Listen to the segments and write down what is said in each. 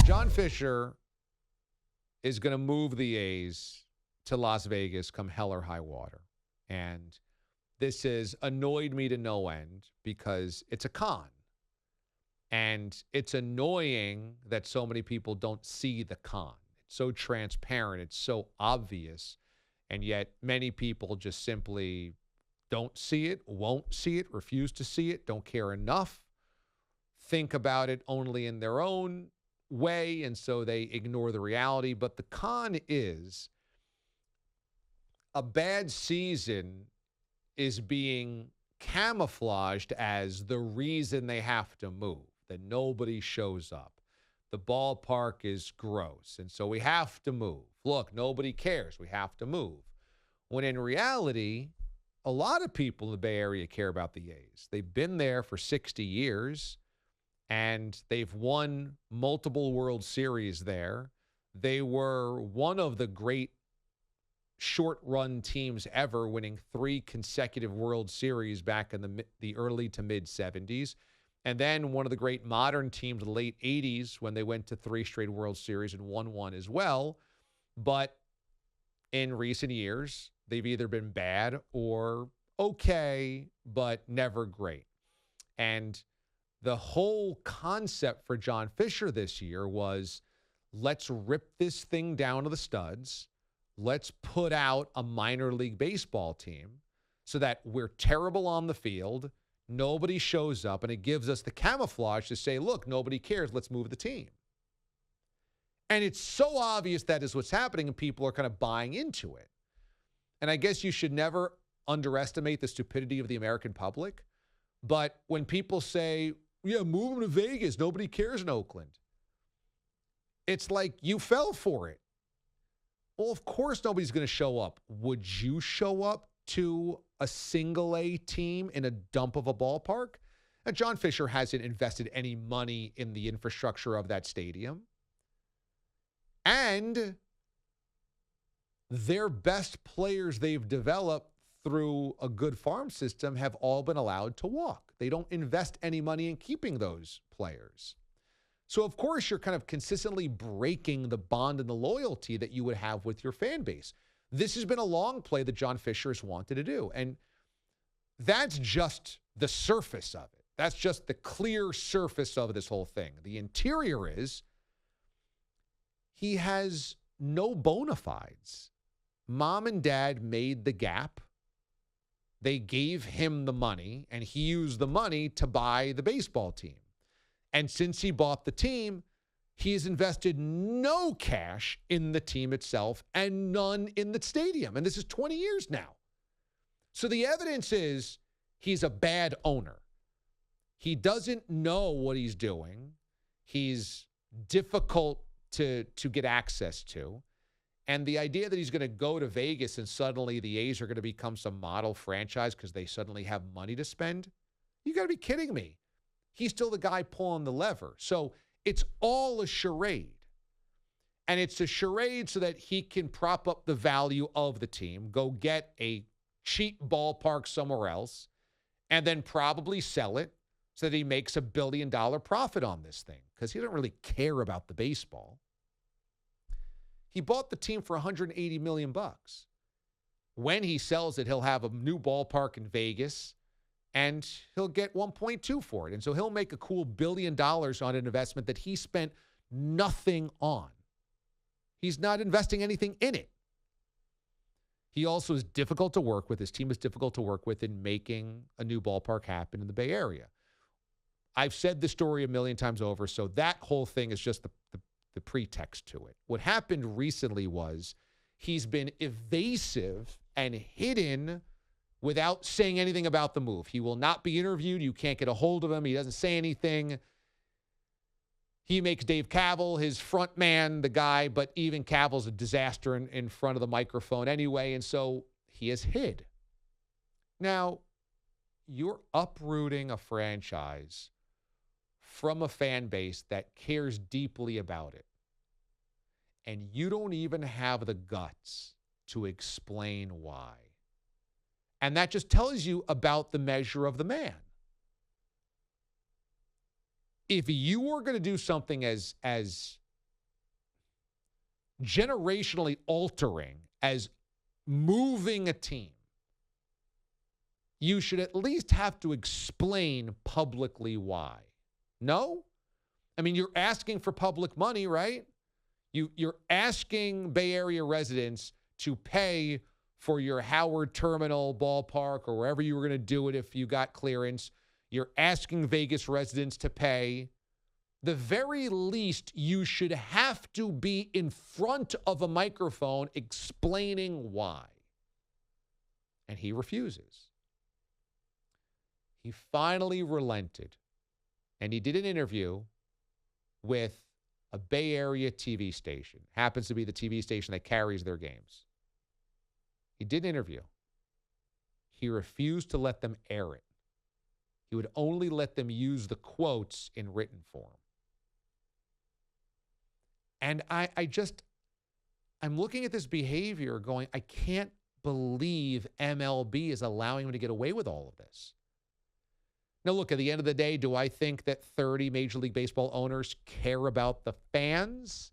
John Fisher is going to move the A's to Las Vegas come hell or high water. And this has annoyed me to no end because it's a con. And it's annoying that so many people don't see the con. It's so transparent. It's so obvious. And yet many people just simply don't see it, won't see it, refuse to see it, don't care enough, think about it only in their own way, and so they ignore the reality. But the con is a bad season is being camouflaged as the reason they have to move, that nobody shows up. The ballpark is gross, and so we have to move. Look, nobody cares. We have to move. When in reality, a lot of people in the Bay Area care about the A's. They've been there for 60 years, and they've won multiple World Series there. They were one of the great short-run teams ever, winning 3 consecutive World Series back in the early to mid-'70s. And then one of the great modern teams in the late 80s when they went to 3 straight World Series and won one as well. But in recent years, they've either been bad or okay, but never great. And the whole concept for John Fisher this year was, let's rip this thing down to the studs. Let's put out a minor league baseball team so that we're terrible on the field. Nobody shows up, and it gives us the camouflage to say, look, nobody cares. Let's move the team. And it's so obvious that is what's happening, and people are kind of buying into it. And I guess you should never underestimate the stupidity of the American public. But when people say, yeah, move them to Vegas, nobody cares in Oakland, it's like you fell for it. Well, of course nobody's going to show up. Would you show up to a single-A team in a dump of a ballpark? And John Fisher hasn't invested any money in the infrastructure of that stadium. And their best players they've developed through a good farm system have all been allowed to walk. They don't invest any money in keeping those players. So, of course, you're kind of consistently breaking the bond and the loyalty that you would have with your fan base. This has been a long play that John Fisher has wanted to do. And that's just the surface of it. That's just the clear surface of this whole thing. The interior is he has no bona fides. Mom and dad made the gap. They gave him the money, and he used the money to buy the baseball team. And since he bought the team, he has invested no cash in the team itself and none in the stadium. And this is 20 years now. So the evidence is he's a bad owner. He doesn't know what he's doing. He's difficult to get access to. And the idea that he's going to go to Vegas and suddenly the A's are going to become some model franchise because they suddenly have money to spend, you got to be kidding me. He's still the guy pulling the lever. So it's all a charade. And it's a charade so that he can prop up the value of the team, go get a cheap ballpark somewhere else, and then probably sell it so that he makes $1 billion profit on this thing because he doesn't really care about the baseball. He bought the team for $180 million. When he sells it, he'll have a new ballpark in Vegas, and he'll get 1.2 for it. And so he'll make a cool $1 billion on an investment that he spent nothing on. He's not investing anything in it. He also is difficult to work with. His team is difficult to work with in making a new ballpark happen in the Bay Area. I've said this story 1,000,000 times over, so that whole thing is just the pretext to it. What happened recently was he's been evasive and hidden without saying anything about the move. He will not be interviewed. You can't get a hold of him. He doesn't say anything. He makes Dave Kaval his front man, the guy, but even Kaval's a disaster in front of the microphone anyway, and so he has hid. Now, you're uprooting a franchise from a fan base that cares deeply about it, and you don't even have the guts to explain why. And that just tells you about the measure of the man. If you were going to do something as generationally altering as moving a team, you should at least have to explain publicly why. No? I mean, you're asking for public money, right? You're asking Bay Area residents to pay for your Howard Terminal ballpark or wherever you were going to do it if you got clearance. You're asking Vegas residents to pay. The very least, you should have to be in front of a microphone explaining why. And he refuses. He finally relented. And he did an interview with a Bay Area TV station. Happens to be the TV station that carries their games. He did an interview. He refused to let them air it. He would only let them use the quotes in written form. And I'm looking at this behavior going, I can't believe MLB is allowing him to get away with all of this. Now, look, at the end of the day, do I think that 30 Major League Baseball owners care about the fans?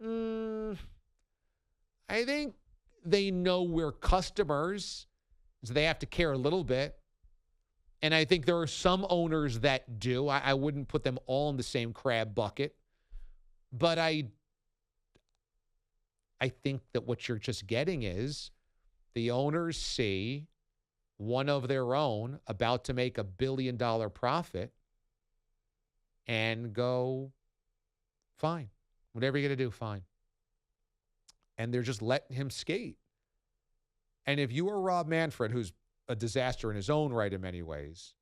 I think they know we're customers, so they have to care a little bit. And I think there are some owners that do. I wouldn't put them all in the same crab bucket. But I think that what you're just getting is the owners see one of their own about to make $1 billion profit and go, fine. Whatever you're going to do, fine. And they're just letting him skate. And if you are Rob Manfred, who's a disaster in his own right in many ways,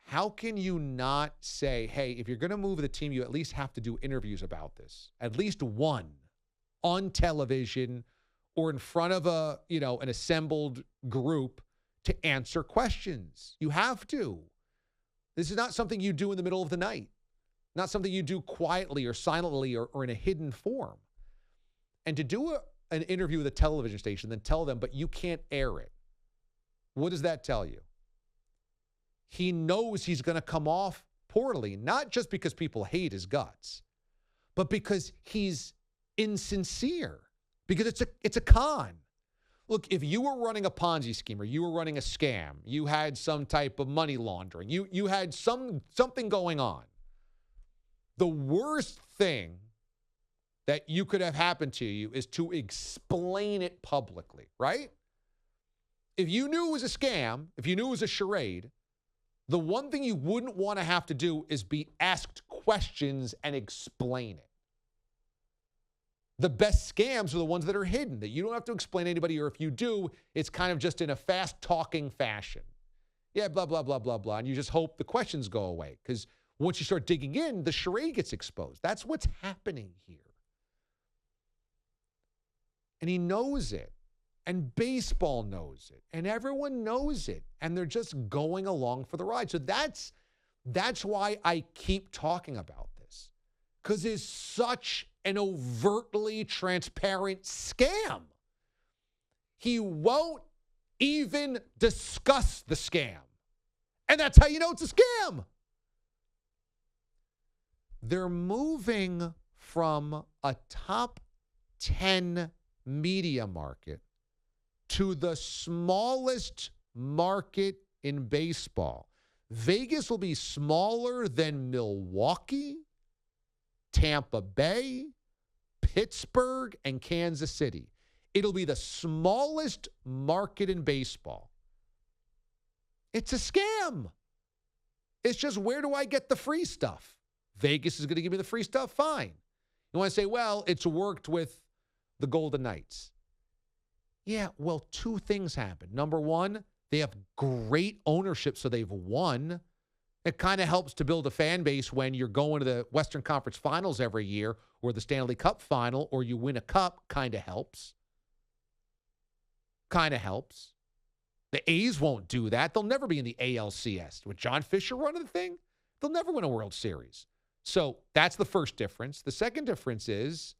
how can you not say, hey, if you're going to move the team, you at least have to do interviews about this, at least one on television or in front of an assembled group to answer questions. You have to. This is not something you do in the middle of the night, not something you do quietly or silently or in a hidden form. And to do an interview with a television station, then tell them, but you can't air it. What does that tell you? He knows he's going to come off poorly, not just because people hate his guts, but because he's insincere, because it's a con. Look, if you were running a Ponzi scheme or you were running a scam, you had some type of money laundering, you had something going on. The worst thing that you could have happened to you is to explain it publicly, right? If you knew it was a scam, if you knew it was a charade, the one thing you wouldn't want to have to do is be asked questions and explain it. The best scams are the ones that are hidden, that you don't have to explain to anybody, or if you do, it's kind of just in a fast-talking fashion. Yeah, blah, blah, blah, blah, blah. And you just hope the questions go away. Because once you start digging in, the charade gets exposed. That's what's happening here. And he knows it. And baseball knows it. And everyone knows it. And they're just going along for the ride. So that's why I keep talking about this. Because it's such an overtly transparent scam. He won't even discuss the scam. And that's how you know it's a scam. They're moving from a top 10 media market to the smallest market in baseball. Vegas will be smaller than Milwaukee, Tampa Bay, Pittsburgh, and Kansas City. It'll be the smallest market in baseball. It's a scam. It's just, where do I get the free stuff? Vegas is going to give me the free stuff? Fine. You want to say, well, it's worked with the Golden Knights. Yeah, well, two things happen. Number one, they have great ownership, so they've won. It kind of helps to build a fan base when you're going to the Western Conference Finals every year, or the Stanley Cup Final, or you win a cup. Kind of helps. Kind of helps. The A's won't do that. They'll never be in the ALCS. With John Fisher running the thing, they'll never win a World Series. So that's the first difference. The second difference is,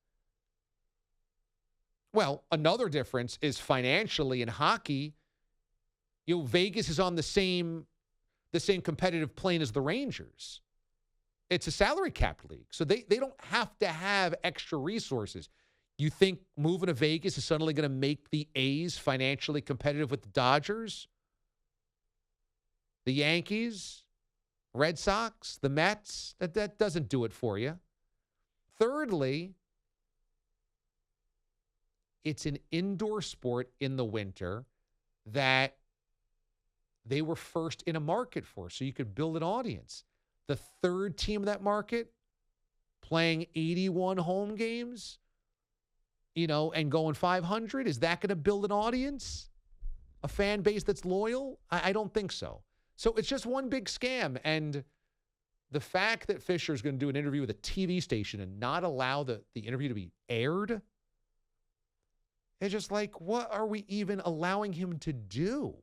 well, another difference is financially in hockey, Vegas is on the same competitive plane as the Rangers. It's a salary capped league. So they don't have to have extra resources. You think moving to Vegas is suddenly going to make the A's financially competitive with the Dodgers, the Yankees, Red Sox, the Mets? That doesn't do it for you. Thirdly, it's an indoor sport in the winter that they were first in a market for, so you could build an audience. The third team of that market playing 81 home games, and going 500, is that going to build an audience? A fan base that's loyal? I don't think so. So it's just one big scam. And the fact that Fisher is going to do an interview with a TV station and not allow the interview to be aired, it's just like, what are we even allowing him to do?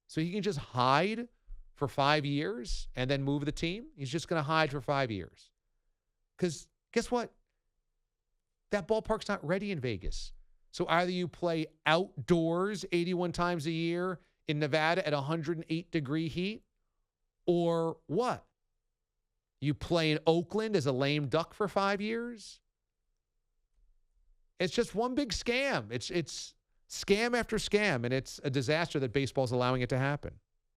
So he can just hide for 5 years and then move the team? He's just going to hide for 5 years. Because guess what? That ballpark's not ready in Vegas. So either you play outdoors 81 times a year in Nevada at 108-degree heat, or what? You play in Oakland as a lame duck for 5 years? It's just one big scam. It's scam after scam, and it's a disaster that baseball's allowing it to happen.